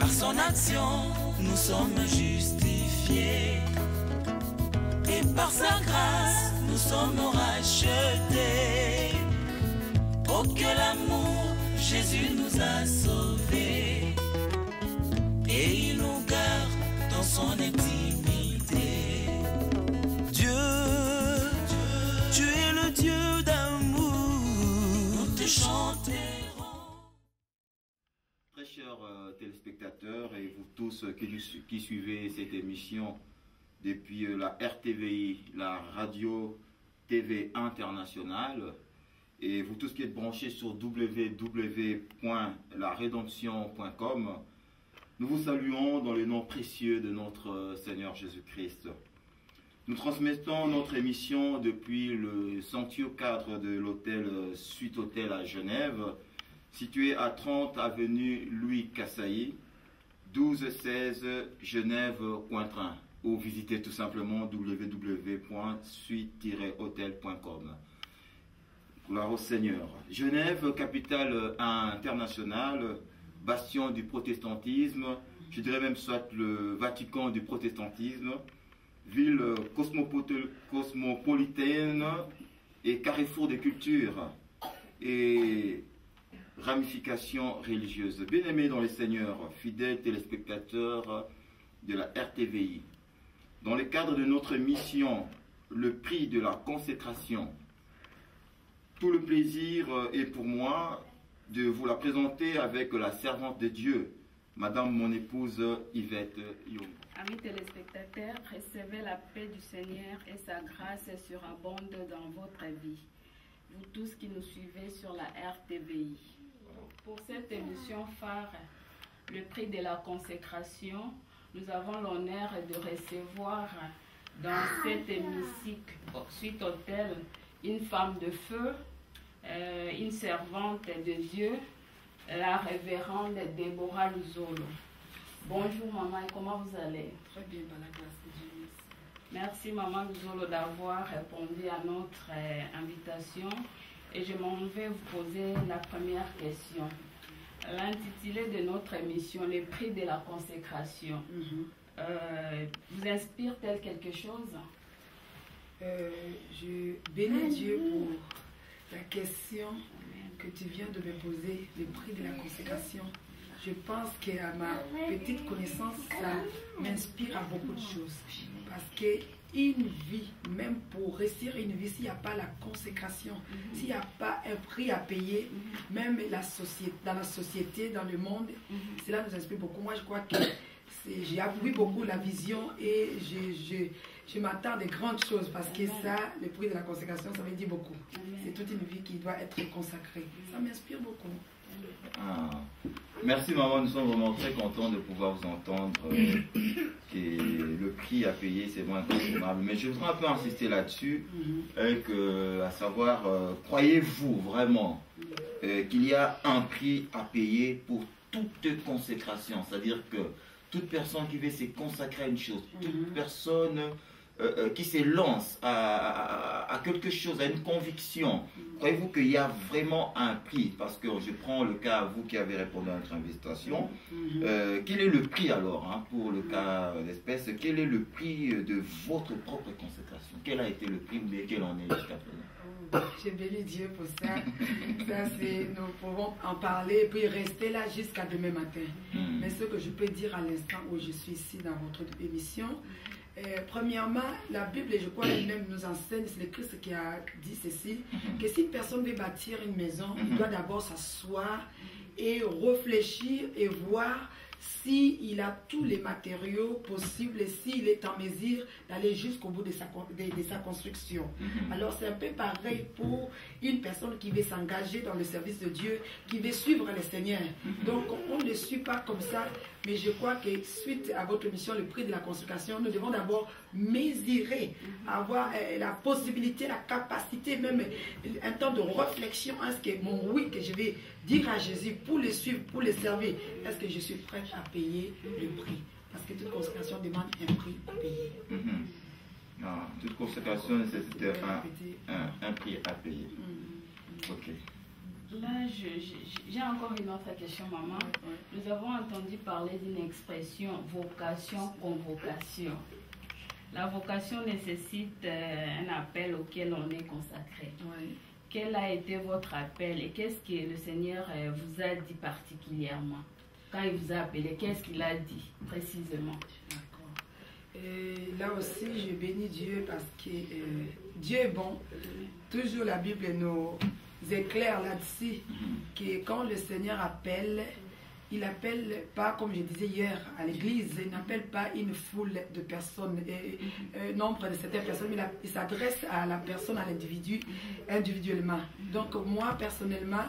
Par son action, nous sommes justifiés. Et par sa grâce, nous sommes rachetés. Oh, que l'amour, Jésus nous a sauvés. Et il nous garde dans son intimité. Dieu, tu es le Dieu d'amour. Nous te chanterons. Très chers téléspectateurs et vous tous qui suivez cette émission depuis la RTVI, la radio TV internationale, et vous tous qui êtes branchés sur www.laredemption.com, nous vous saluons dans le nom précieux de notre Seigneur Jésus-Christ. Nous transmettons notre émission depuis le sanctuaire cadre de l'hôtel Suite Hôtel à Genève, situé à 30 avenue Louis Cassailly, 1216 Genève-Cointrin, ou visitez tout simplement www.suite-hôtel.com. Gloire au Seigneur. Genève, capitale internationale, bastion du protestantisme, je dirais même soit le Vatican du protestantisme, ville cosmopolitaine et carrefour des cultures et ramifications religieuses. Bien-aimés dans les Seigneurs, fidèles téléspectateurs de la RTVI, dans le cadre de notre mission, le prix de la consécration, tout le plaisir est pour moi de vous la présenter avec la servante de Dieu, Madame mon épouse Yvette Young. Amis téléspectateurs, recevez la paix du Seigneur et sa grâce surabonde dans votre vie. Vous tous qui nous suivez sur la RTVI. Pour cette émission phare, le prix de la consécration, nous avons l'honneur de recevoir dans cet hémicycle Suite Hôtel une femme de feu, une servante de Dieu, la révérende Déborah Luzolo. Bonjour maman, et comment vous allez? Très bien, par la grâce de Dieu. Merci maman Luzolo d'avoir répondu à notre invitation. Et je m'en vais vous poser la première question. L'intitulé de notre émission, le prix de la consécration, vous inspire-t-elle quelque chose? Je bénis Dieu pour la question que tu viens de me poser, le prix de la consécration. Je pense qu'à ma petite connaissance, ça m'inspire à beaucoup de choses. Parce qu'une vie, même pour réussir une vie, s'il n'y a pas la consécration, s'il n'y a pas un prix à payer, même dans la société, dans le monde, cela nous inspire beaucoup. Moi, je crois que j'ai appris beaucoup la vision et je m'attends à de grandes choses parce que ça, le prix de la consécration, ça veut dire beaucoup. C'est toute une vie qui doit être consacrée. Ça m'inspire beaucoup. Ah. Merci maman, nous sommes vraiment très contents de pouvoir vous entendre que le prix à payer c'est moins consommable. Mais je voudrais un peu insister là-dessus, à savoir, croyez-vous vraiment qu'il y a un prix à payer pour toute consécration? C'est-à-dire que toute personne qui veut se consacrer à une chose, toute personne qui se lance à quelque chose, à une conviction, croyez-vous qu'il y a vraiment un prix? Parce que je prends le cas, vous qui avez répondu à notre invitation, quel est le prix alors, pour le cas d'espèce, quel est le prix de votre propre consécration? Quel a été le prix, mais quel en est jusqu'à présent? Je bénis Dieu pour ça. Nous pouvons en parler et puis rester là jusqu'à demain matin. Mais ce que je peux dire à l'instant où je suis ici dans votre émission, premièrement, la Bible, je crois elle-même nous enseigne, c'est le Christ qui a dit ceci, que si une personne veut bâtir une maison, il doit d'abord s'asseoir et réfléchir et voir s'il a tous les matériaux possibles et s'il est en mesure d'aller jusqu'au bout de sa construction. Alors c'est un peu pareil pour une personne qui veut s'engager dans le service de Dieu, qui veut suivre le Seigneur. Donc on ne suit pas comme ça, mais je crois que suite à votre mission, le prix de la consécration, nous devons d'abord mesurer, avoir la possibilité, la capacité, même un temps de réflexion. Est-ce que mon oui que je vais dire à Jésus pour le suivre, pour le servir, est-ce que je suis prête à payer le prix? Parce que toute consécration demande un prix à payer. Non, toute consécration nécessite un prix à payer. Ok. Là, j'ai encore une autre question, maman. Nous avons entendu parler d'une expression vocation-convocation. La vocation nécessite un appel auquel on est consacré. Oui. Quel a été votre appel et qu'est-ce que le Seigneur vous a dit particulièrement? Quand il vous a appelé, qu'est-ce qu'il a dit précisément? Et là aussi, je bénis Dieu parce que Dieu est bon. Toujours la Bible nous éclaire là-dessus que quand le Seigneur appelle, il n'appelle pas, comme je disais hier à l'église, il n'appelle pas une foule de personnes, nombre de certaines personnes, mais il s'adresse à la personne, à l'individu, individuellement. Donc moi, personnellement,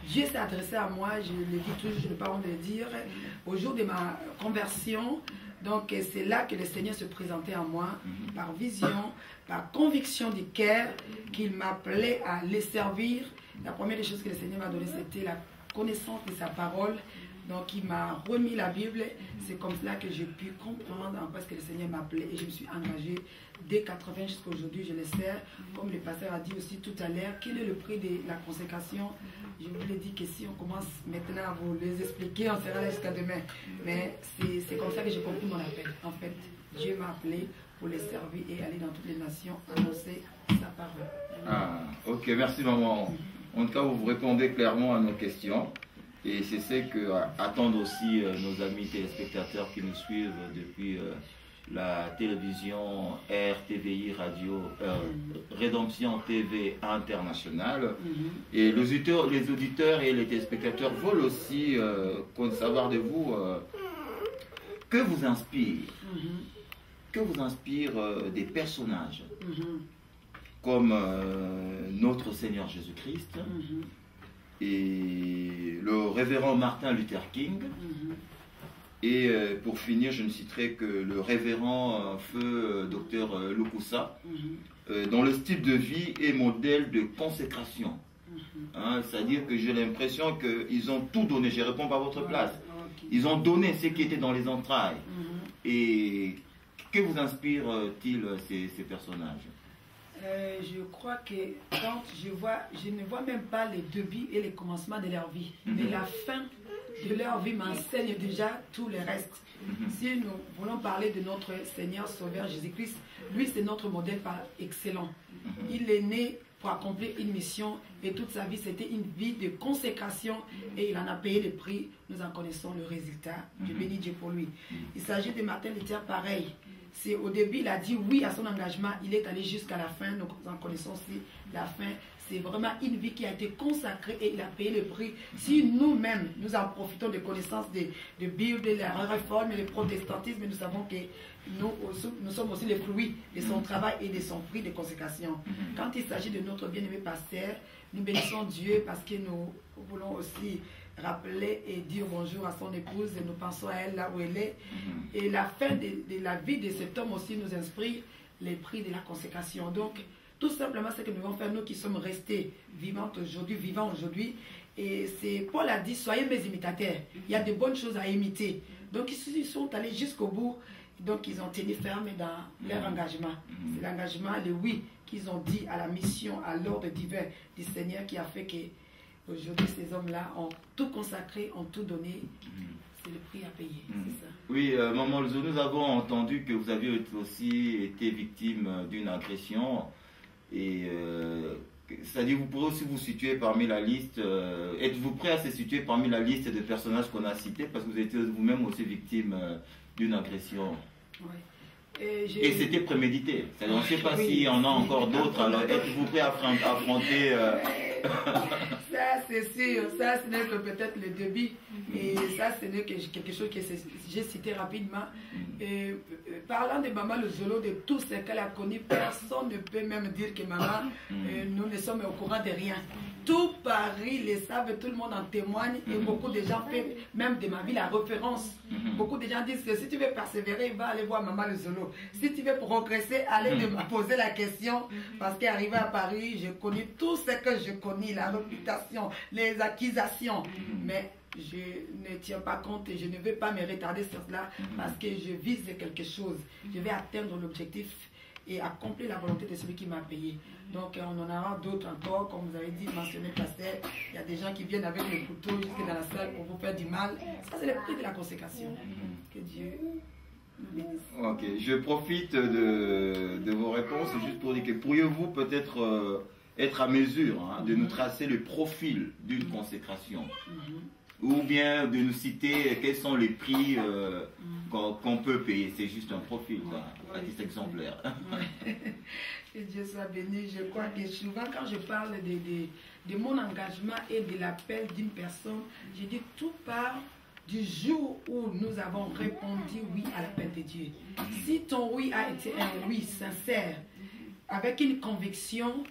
Dieu s'est adressé à moi, je le dis toujours, je n'ai pas honte de le dire, au jour de ma conversion. Donc c'est là que le Seigneur se présentait à moi, par vision, par conviction du cœur, qu'il m'appelait à les servir. La première des choses que le Seigneur m'a donné, c'était la connaissance de sa parole. Donc il m'a remis la Bible. C'est comme cela que j'ai pu comprendre en quoi ce que le Seigneur m'appelait. Et je me suis engagée dès 80 jusqu'à aujourd'hui, je le sers. Comme le pasteur a dit aussi tout à l'heure, quel est le prix de la consécration? Je vous l'ai dit que si on commence maintenant à vous les expliquer, on sera là jusqu'à demain. Mais c'est comme ça que j'ai compris mon appel. En fait, Dieu m'a appelé pour les servir et aller dans toutes les nations, annoncer sa parole. Ah, ok, merci maman. En tout cas, vous répondez clairement à nos questions. Et c'est ce que attendent aussi nos amis téléspectateurs qui nous suivent depuis la télévision RTVI Radio Rédemption TV Internationale. Et les auditeurs et les téléspectateurs veulent aussi savoir de vous que vous inspire, des personnages comme notre Seigneur Jésus-Christ et le révérend Martin Luther King. Et pour finir, je ne citerai que le révérend feu docteur Lukusa, dont le style de vie est modèle de consécration. Hein, c'est-à-dire que j'ai l'impression qu'ils ont tout donné. Je réponds pas à votre place. Ils ont donné ce qui était dans les entrailles. Et que vous inspire-t-il ces personnages? Je crois que quand je ne vois même pas les débuts et les commencements de leur vie, mais la fin de leur vie m'enseigne déjà tout le reste. Si nous voulons parler de notre Seigneur Sauveur Jésus-Christ, lui c'est notre modèle par excellent. Il est né pour accomplir une mission et toute sa vie c'était une vie de consécration et il en a payé le prix. Nous en connaissons le résultat. Je bénis Dieu pour lui. Il s'agit de Martin Luther pareil. C'est au début, il a dit oui à son engagement, il est allé jusqu'à la fin, nous en connaissons aussi la fin. C'est vraiment une vie qui a été consacrée et il a payé le prix. Si nous-mêmes, nous en profitons de connaissances de Bible, de la réforme et le protestantisme, nous savons que nous sommes aussi les fruits de son travail et de son prix de consécration. Quand il s'agit de notre bien-aimé pasteur, nous bénissons Dieu parce que nous voulons aussi rappeler et dire bonjour à son épouse et nous pensons à elle là où elle est. Et la fin de la vie de cet homme aussi nous inspire les prix de la consécration. Donc, tout simplement, ce que nous devons faire, nous qui sommes restés vivants aujourd'hui. Et c'est Paul a dit, soyez mes imitateurs. Il y a de bonnes choses à imiter. Donc, ils sont allés jusqu'au bout. Donc, ils ont tenu ferme dans leur engagement. C'est l'engagement, le oui qu'ils ont dit à la mission, à l'ordre divin du Seigneur qui a fait que aujourd'hui, ces hommes-là ont tout consacré, ont tout donné. C'est le prix à payer, c'est ça. Oui, Maman Luzo, nous avons entendu que vous aviez aussi été victime d'une agression. Et c'est-à-dire, vous pourrez aussi vous situer parmi la liste. Êtes-vous prêt à se situer parmi la liste de personnages qu'on a cités? Parce que vous étiez vous-même aussi victime d'une agression. Oui. Et c'était prémédité. On ne sait pas s'il y en a encore d'autres. Alors, êtes-vous prêt à affronter Ça, c'est sûr. Ça, ce n'est que peut-être le début. Et ça, ce n'est que quelque chose que j'ai cité rapidement. Parlant de Maman Luzolo, de tout ce qu'elle a connu, personne ne peut même dire que Maman, nous ne sommes au courant de rien. Tout Paris le savent, tout le monde en témoigne. Et beaucoup de gens font même de ma vie la référence. Beaucoup de gens disent que si tu veux persévérer, va aller voir Maman Luzolo. Si tu veux progresser, allez me poser la question. Parce qu'arrivé à Paris, je connais tout ce que je connais, la réputation, les accusations. Mais je ne tiens pas compte et je ne vais pas me retarder sur cela parce que je vise quelque chose. Je vais atteindre l'objectif et accomplir la volonté de celui qui m'a payé. Donc on en aura d'autres encore, comme vous avez dit, mentionné pasteur. Il y a des gens qui viennent avec le couteau jusque dans la salle pour vous faire du mal. Ça, c'est le prix de la consécration. Que Dieu nous bénisse. Ok, je profite de vos réponses juste pour dire que pourriez-vous peut-être être à mesure de nous tracer le profil d'une consécration, ou bien de nous citer quels sont les prix qu'on peut payer. C'est juste un profil, à titre exemplaire. Que Dieu soit béni. Je crois que souvent quand je parle de mon engagement et de l'appel d'une personne, je dis tout part du jour où nous avons répondu oui à l'appel de Dieu. Si ton oui a été un oui sincère, avec une conviction,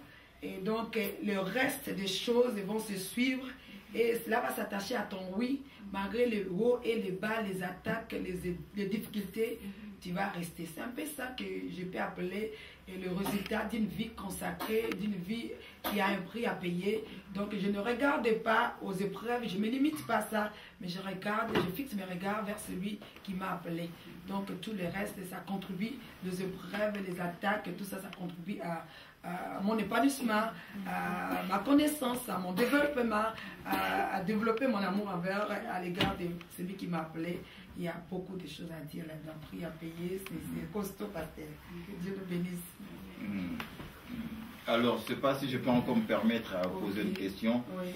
et donc le reste des choses vont se suivre et cela va s'attacher à ton oui, malgré les hauts et les bas, les attaques, les difficultés, tu vas rester. C'est un peu ça que je peux appeler le résultat d'une vie consacrée, d'une vie qui a un prix à payer. Donc je ne regarde pas aux épreuves, je ne me limite pas à ça, mais je fixe mes regards vers celui qui m'a appelé. Donc tout le reste, ça contribue, les épreuves, les attaques, tout ça, ça contribue à mon épanouissement, à ma connaissance, à mon développement, à développer mon amour à l'égard de celui qui m'a appelé. Il y a beaucoup de choses à dire là-dedans, prix à payer, c'est costaud, pasteur. Que Dieu nous bénisse. Alors, je ne sais pas si je peux encore me permettre à poser une question. Oui.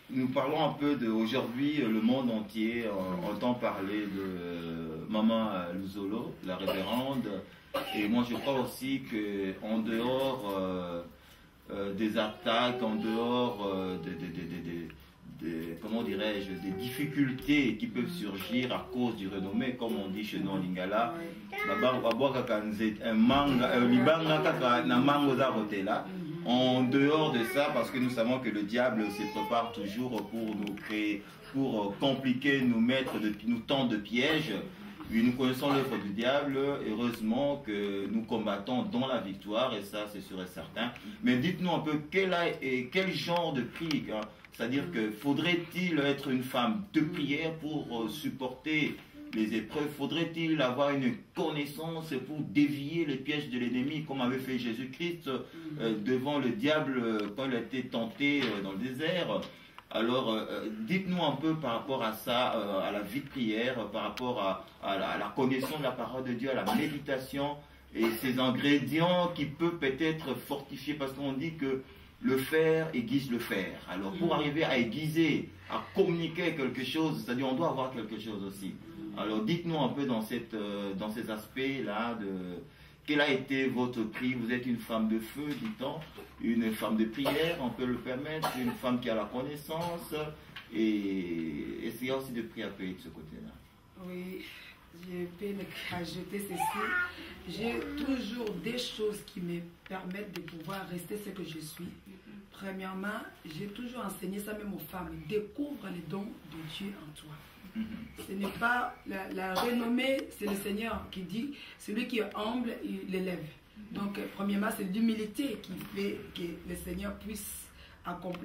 Nous parlons un peu aujourd'hui, le monde entier entend parler de Maman Luzolo, la révérende. Et moi, je crois aussi qu'en dehors des attaques, en dehors comment dirais-je, des difficultés qui peuvent surgir à cause du renommé, comme on dit chez nous en Lingala, en dehors de ça, parce que nous savons que le diable se prépare toujours pour nous créer, pour compliquer, nous tendre de pièges. Oui, nous connaissons l'œuvre du diable, heureusement que nous combattons dans la victoire, et ça c'est sûr et certain. Mais dites-nous un peu quel genre de prix, c'est-à-dire que faudrait-il être une femme de prière pour supporter les épreuves? Faudrait-il avoir une connaissance pour dévier les pièges de l'ennemi, comme avait fait Jésus-Christ devant le diable quand il a été tenté dans le désert? Alors, dites-nous un peu par rapport à ça, à la vie de prière, par rapport à la connaissance de la parole de Dieu, à la méditation, et ces ingrédients qui peuvent peut-être fortifier, parce qu'on dit que le faire aiguise le faire. Alors, pour arriver à aiguiser, à communiquer quelque chose, c'est-à-dire on doit avoir quelque chose aussi. Alors, dites-nous un peu dans ces aspects-là, quel a été votre prix? Vous êtes une femme de feu, dit-on, une femme de prière, on peut le permettre, une femme qui a la connaissance, et essayez aussi de prier à payer de ce côté-là. Oui, je peux ajouter ceci. J'ai toujours des choses qui me permettent de pouvoir rester ce que je suis. Premièrement, j'ai toujours enseigné ça même aux femmes. Découvre les dons de Dieu en toi. Ce n'est pas la renommée, c'est le Seigneur qui dit, celui qui est humble, il l'élève. Donc, premièrement, c'est l'humilité qui fait que le Seigneur puisse accomplir